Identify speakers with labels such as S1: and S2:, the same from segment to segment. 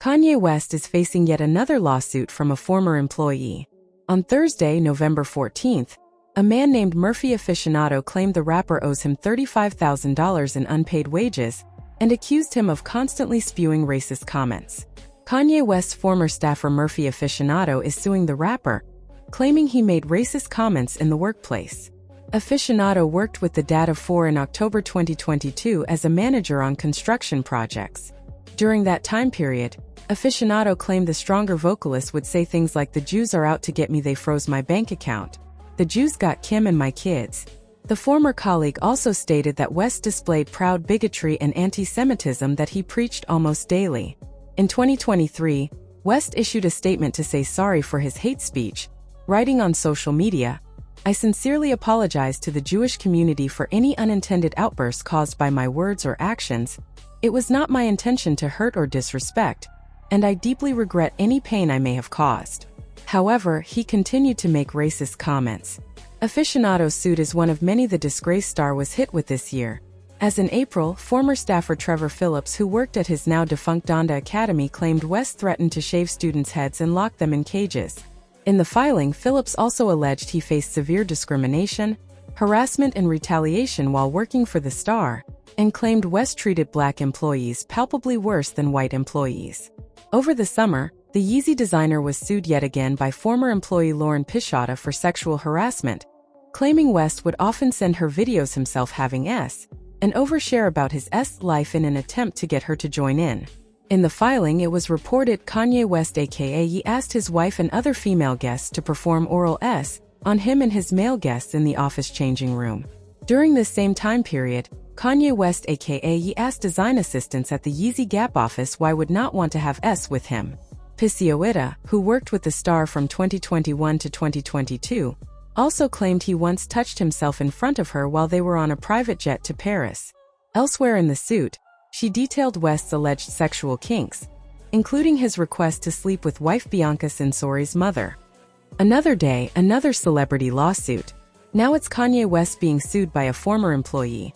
S1: Kanye West is facing yet another lawsuit from a former employee. On Thursday, November 14th, a man named Murphy Aficionado claimed the rapper owes him $35,000 in unpaid wages and accused him of constantly spewing racist comments. Kanye West's former staffer Murphy Aficionado is suing the rapper, claiming he made racist comments in the workplace. Aficionado worked with the Dad of Four in October 2022 as a manager on construction projects. During that time period, Aficionado claimed the stronger vocalist would say things like, "The Jews are out to get me, they froze my bank account. The Jews got Kim and my kids." The former colleague also stated that West displayed proud bigotry and anti-Semitism that he preached almost daily. In 2023, West issued a statement to say sorry for his hate speech, writing on social media, "I sincerely apologize to the Jewish community for any unintended outbursts caused by my words or actions. It was not my intention to hurt or disrespect, and I deeply regret any pain I may have caused." However, he continued to make racist comments. Aficionado's suit is one of many the disgraced star was hit with this year, as in April, former staffer Trevor Phillips, who worked at his now-defunct Donda Academy, claimed West threatened to shave students' heads and lock them in cages. In the filing, Phillips also alleged he faced severe discrimination, harassment and retaliation while working for the star, and claimed West treated black employees palpably worse than white employees. Over the summer, the Yeezy designer was sued yet again by former employee Lauren Pichotta for sexual harassment, claiming West would often send her videos himself having sex and overshare about his life in an attempt to get her to join in. In the filing, it was reported Kanye West aka Ye asked his wife and other female guests to perform oral on him and his male guests in the office changing room. During this same time period, Kanye West aka Ye asked design assistants at the Yeezy Gap office why would not want to have with him. Pichotta, who worked with the star from 2021 to 2022, also claimed he once touched himself in front of her while they were on a private jet to Paris. Elsewhere in the suit, she detailed West's alleged sexual kinks, including his request to sleep with wife Bianca Censori's mother. Another day, another celebrity lawsuit. Now it's Kanye West being sued by a former employee,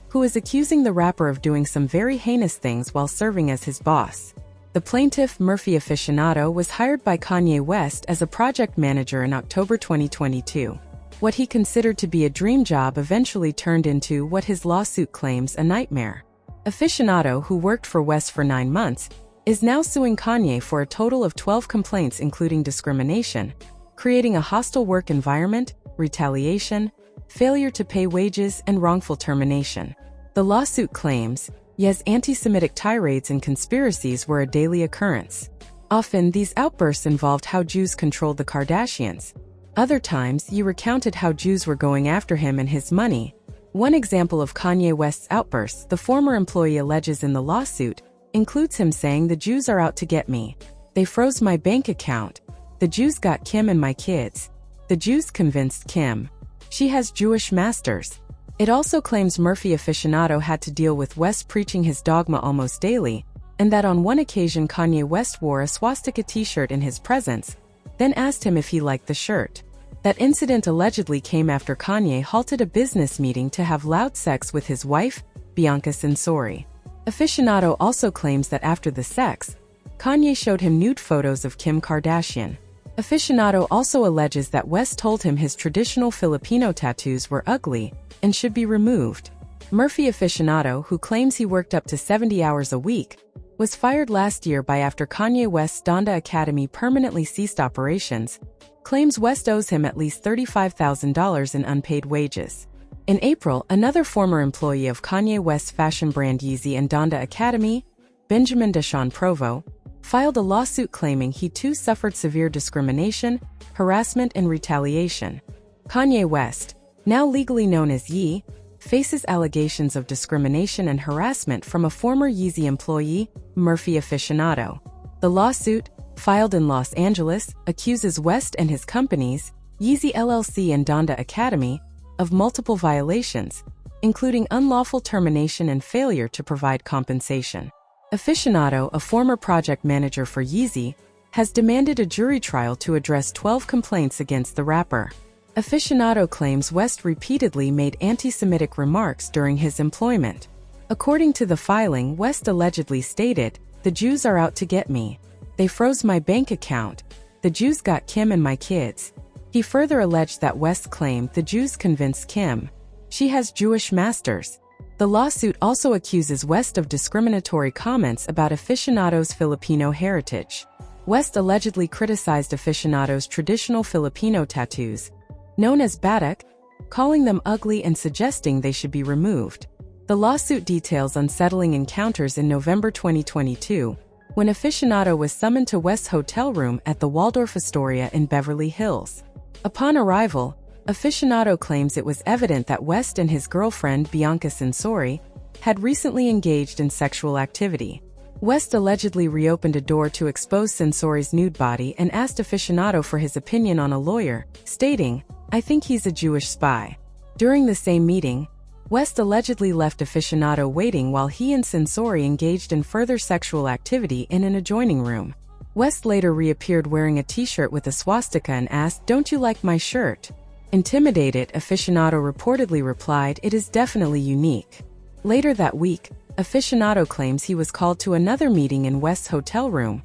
S1: who is accusing the rapper of doing some very heinous things while serving as his boss. The plaintiff, Murphy Aficionado, was hired by Kanye West as a project manager in October 2022. What he considered to be a dream job eventually turned into what his lawsuit claims a nightmare. Aficionado, who worked for West for 9 months, is now suing Kanye for a total of 12 complaints including discrimination, creating a hostile work environment, retaliation, failure to pay wages, and wrongful termination. The lawsuit claims, yes, anti-Semitic tirades and conspiracies were a daily occurrence. Often, these outbursts involved how Jews controlled the Kardashians. Other times, he recounted how Jews were going after him and his money. One example of Kanye West's outbursts, the former employee alleges in the lawsuit, includes him saying, "The Jews are out to get me. They froze my bank account. The Jews got Kim and my kids. The Jews convinced Kim. She has Jewish masters." It also claims Murphy Aficionado had to deal with West preaching his dogma almost daily, and that on one occasion Kanye West wore a Swastika t-shirt in his presence, then asked him if he liked the shirt. That incident allegedly came after Kanye halted a business meeting to have loud sex with his wife, Bianca Censori. Aficionado also claims that after the sex, Kanye showed him nude photos of Kim Kardashian. Aficionado also alleges that West told him his traditional Filipino tattoos were ugly and should be removed. Murphy Aficionado, who claims he worked up to 70 hours a week, was fired last year after Kanye West's Donda Academy permanently ceased operations, claims West owes him at least $35,000 in unpaid wages. In April, another former employee of Kanye West's fashion brand Yeezy and Donda Academy, Benjamin Deshawn Provo, filed a lawsuit claiming he too suffered severe discrimination, harassment, and retaliation. Kanye West, now legally known as Ye, faces allegations of discrimination and harassment from a former Yeezy employee, Murphy Aficionado. The lawsuit, filed in Los Angeles, accuses West and his companies, Yeezy LLC and Donda Academy, of multiple violations, including unlawful termination and failure to provide compensation. Aficionado, a former project manager for Yeezy, has demanded a jury trial to address 12 complaints against the rapper. Aficionado claims West repeatedly made anti-Semitic remarks during his employment. According to the filing, West allegedly stated, "The Jews are out to get me. They froze my bank account. The Jews got Kim and my kids." He further alleged that West claimed the Jews convinced Kim. She has Jewish masters. The lawsuit also accuses West of discriminatory comments about aficionados' Filipino heritage. West allegedly criticized aficionados' traditional Filipino tattoos, known as batik, calling them ugly and suggesting they should be removed. The lawsuit details unsettling encounters in November 2022, when aficionado was summoned to West's hotel room at the Waldorf Astoria in Beverly Hills. Upon arrival, aficionado claims it was evident that West and his girlfriend Bianca Sensori had recently engaged in sexual activity. West allegedly reopened a door to expose Sensori's nude body and asked aficionado for his opinion on a lawyer, stating, "I think he's a Jewish spy." During the same meeting, West allegedly left aficionado waiting while he and Sensori engaged in further sexual activity in an adjoining room. West later reappeared wearing a t-shirt with a swastika and asked, "Don't you like my shirt?" Intimidated, aficionado reportedly replied, "It is definitely unique." Later that week, aficionado claims he was called to another meeting in West's hotel room,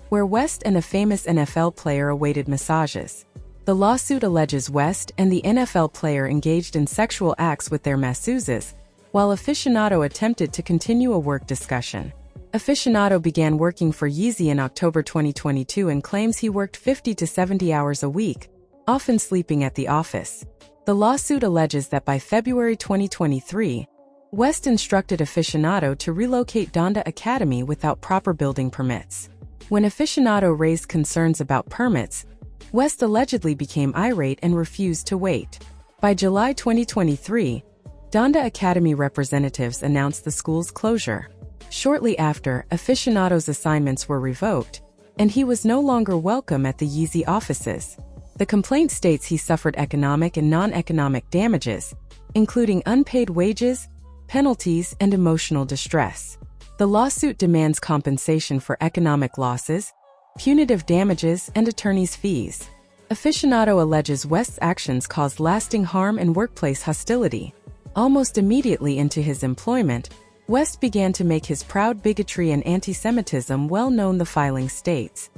S1: where West and a famous NFL player awaited massages. The lawsuit alleges West and the NFL player engaged in sexual acts with their masseuses, while aficionado attempted to continue a work discussion. Aficionado began working for Yeezy in October 2022 and claims he worked 50 to 70 hours a week, often sleeping at the office. The lawsuit alleges that by February 2023, West instructed aficionado to relocate Donda Academy without proper building permits. When aficionado raised concerns about permits, West allegedly became irate and refused to wait. By July 2023, Donda Academy representatives announced the school's closure. Shortly after, aficionado's assignments were revoked, and he was no longer welcome at the Yeezy offices. The complaint states he suffered economic and non-economic damages, including unpaid wages, penalties, and emotional distress. The lawsuit demands compensation for economic losses, punitive damages, and attorney's fees. Aficionado alleges West's actions caused lasting harm and workplace hostility. Almost immediately into his employment, West began to make his proud bigotry and anti-Semitism well known, the filing states.